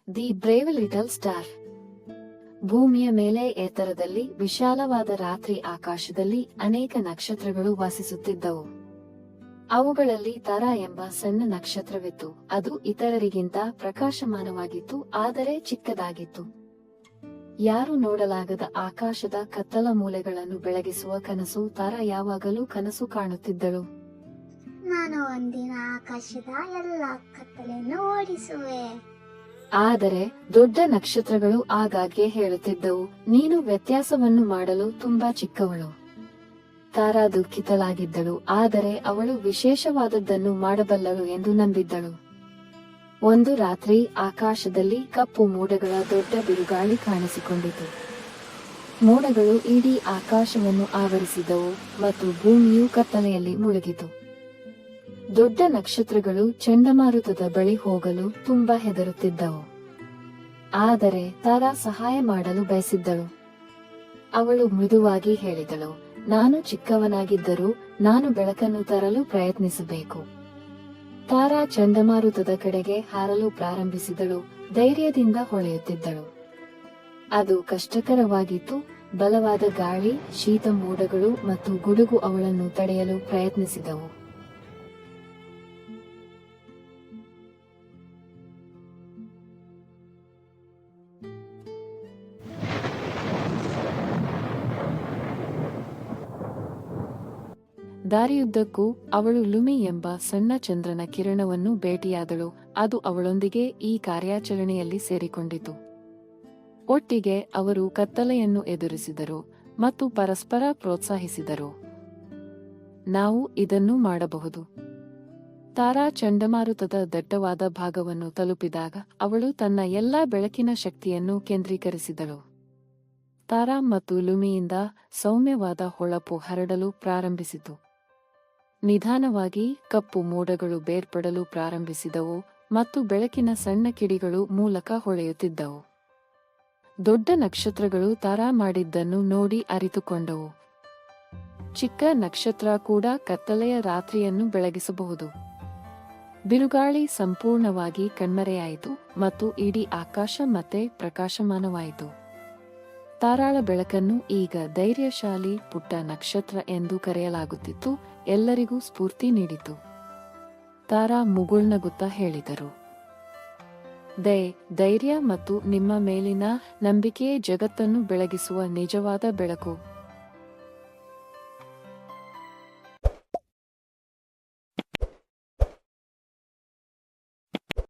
The brave little star. ಭೂಮಿಯ ಮೇಲೆ ಎತ್ತರದಲ್ಲಿ ವಿಶಾಲವಾದ ರಾತ್ರಿ ಆಕಾಶದಲ್ಲಿ ಅನೇಕ ನಕ್ಷತ್ರಗಳು ವಾಸಿಸುತ್ತಿದ್ದವು. ಅವುಗಳಲ್ಲಿ ತಾರಾ ಎಂಬ ಸಣ್ಣ ನಕ್ಷತ್ರವಿತ್ತು. ಅದು ಇತರರಿಗಿಂತ ಪ್ರಕಾಶಮಾನವಾಗಿತ್ತು, ಆದರೆ ಚಿಕ್ಕದಾಗಿತ್ತು. ಯಾರು ನೋಡಲಾಗದ ಆಕಾಶದ ಕತ್ತಲ ಮೂಲೆಗಳನ್ನು ಬೆಳಗಿಸುವ ಕನಸು ತಾರಾ ಯಾವಾಗಲೂ ಕನಸು ಕಾಣುತ್ತಿದ್ದಳು. ನಾನು ಒಂದಿನ ಆಕಾಶದ ಎಲ್ಲ ಕತ್ತಲೆಯನ್ನು ಓಡಿಸುವೆ. ಆದರೆ ದೊಡ್ಡ ನಕ್ಷತ್ರಗಳು ಆಗಾಗ್ಗೆ ಹೇಳುತ್ತಿದ್ದವು, ನೀನು ವ್ಯತ್ಯಾಸವನ್ನು ಮಾಡಲು ತುಂಬಾ ಚಿಕ್ಕವಳು. ತಾರಾ ದುಃಖಿತಳಾಗಿದ್ದಳು, ಆದರೆ ಅವಳು ವಿಶೇಷವಾದದ್ದನ್ನು ಮಾಡಬಲ್ಲಳು ಎಂದು ನಂಬಿದ್ದಳು. ಒಂದು ರಾತ್ರಿ ಆಕಾಶದಲ್ಲಿ ಕಪ್ಪು ಮೋಡಗಳ ದೊಡ್ಡ ಬಿರುಗಾಳಿ ಕಾಣಿಸಿಕೊಂಡಿತು. ಮೋಡಗಳು ಇಡೀ ಆಕಾಶವನ್ನು ಆವರಿಸಿದವು ಮತ್ತು ಭೂಮಿಯು ಕತ್ತಲೆಯಲ್ಲಿ ಮುಳುಗಿತು. ದೊಡ್ಡ ನಕ್ಷತ್ರಗಳು ಚಂಡಮಾರುತದ ಬಳಿ ಹೋಗಲು ತುಂಬಾ ಹೆದರುತ್ತಿದ್ದವು. ಆದರೆ ತಾರಾ ಸಹಾಯ ಮಾಡಲು ಬಯಸಿದ್ದಳು. ಅವಳು ಮೃದುವಾಗಿ ಹೇಳಿದಳು, ನಾನು ಚಿಕ್ಕವನಾಗಿದ್ದರೂ ನಾನು ಬೆಳಕನ್ನು ತರಲು ಪ್ರಯತ್ನಿಸಬೇಕು. ತಾರಾ ಚಂಡಮಾರುತದ ಕಡೆಗೆ ಹಾರಲು ಪ್ರಾರಂಭಿಸಿದಳು, ಧೈರ್ಯದಿಂದ ಹೊಳೆಯುತ್ತಿದ್ದಳು. ಅದು ಕಷ್ಟಕರವಾಗಿತ್ತು. ಬಲವಾದ ಗಾಳಿ, ಶೀತ ಮೋಡಗಳು ಮತ್ತು ಗುಡುಗು ಅವಳನ್ನು ತಡೆಯಲು ಪ್ರಯತ್ನಿಸಿದವು. ದಾರಿಯುದ್ದಕ್ಕೂ ಅವಳು ಲುಮಿ ಎಂಬ ಸಣ್ಣ ಚಂದ್ರನ ಕಿರಣವನ್ನು ಭೇಟಿಯಾದಳು. ಅದು ಅವಳೊಂದಿಗೆ ಈ ಕಾರ್ಯಾಚರಣೆಯಲ್ಲಿ ಸೇರಿಕೊಂಡಿತು. ಒಟ್ಟಿಗೆ ಅವರು ಕತ್ತಲೆಯನ್ನು ಎದುರಿಸಿದರು ಮತ್ತು ಪರಸ್ಪರ ಪ್ರೋತ್ಸಾಹಿಸಿದರು. ನಾವು ಇದನ್ನು ಮಾಡಬಹುದು. ತಾರಾ ಚಂಡಮಾರುತದ ದಟ್ಟವಾದ ಭಾಗವನ್ನು ತಲುಪಿದಾಗ ಅವಳು ತನ್ನ ಎಲ್ಲಾ ಬೆಳಕಿನ ಶಕ್ತಿಯನ್ನು ಕೇಂದ್ರೀಕರಿಸಿದಳು. ತಾರಾ ಮತ್ತು ಲುಮಿಯಿಂದ ಸೌಮ್ಯವಾದ ಹೊಳಪು ಹರಡಲು ಪ್ರಾರಂಭಿಸಿತು. ನಿಧಾನವಾಗಿ ಕಪ್ಪು ಮೋಡಗಳು ಬೇರ್ಪಡಲು ಪ್ರಾರಂಭಿಸಿದವು ಮತ್ತು ಬೆಳಕಿನ ಸಣ್ಣ ಕಿಡಿಗಳು ಮೂಲಕ ಹೊಳೆಯುತ್ತಿದ್ದವು. ದೊಡ್ಡ ನಕ್ಷತ್ರಗಳು ತಾರಾ ಮಾಡಿದ್ದನ್ನು ನೋಡಿ ಅರಿತುಕೊಂಡವು. ಚಿಕ್ಕ ನಕ್ಷತ್ರ ಕೂಡ ಕತ್ತಲೆಯ ರಾತ್ರಿಯನ್ನು ಬೆಳಗಿಸಬಹುದು. ಬಿರುಗಾಳಿ ಸಂಪೂರ್ಣವಾಗಿ ಕಣ್ಮರೆಯಾಯಿತು ಮತ್ತು ಇಡೀ ಆಕಾಶ ಮತ್ತೆ ಪ್ರಕಾಶಮಾನವಾಯಿತು. ತಾರಾಳ ಬೆಳಕನ್ನು ಈಗ ಧೈರ್ಯಶಾಲಿ ಪುಟ್ಟ ನಕ್ಷತ್ರ ಎಂದು ಕರೆಯಲಾಗುತ್ತಿತ್ತು, ಎಲ್ಲರಿಗೂ ಸ್ಫೂರ್ತಿ ನೀಡಿತು. ತಾರಾ ಮುಗುಳ್ನಗುತ್ತಾ ಹೇಳಿದರು, ಧೈರ್ಯ ಮತ್ತು ನಿಮ್ಮ ಮೇಲಿನ ನಂಬಿಕೆಯೇ ಜಗತ್ತನ್ನು ಬೆಳಗಿಸುವ ನಿಜವಾದ ಬೆಳಕು.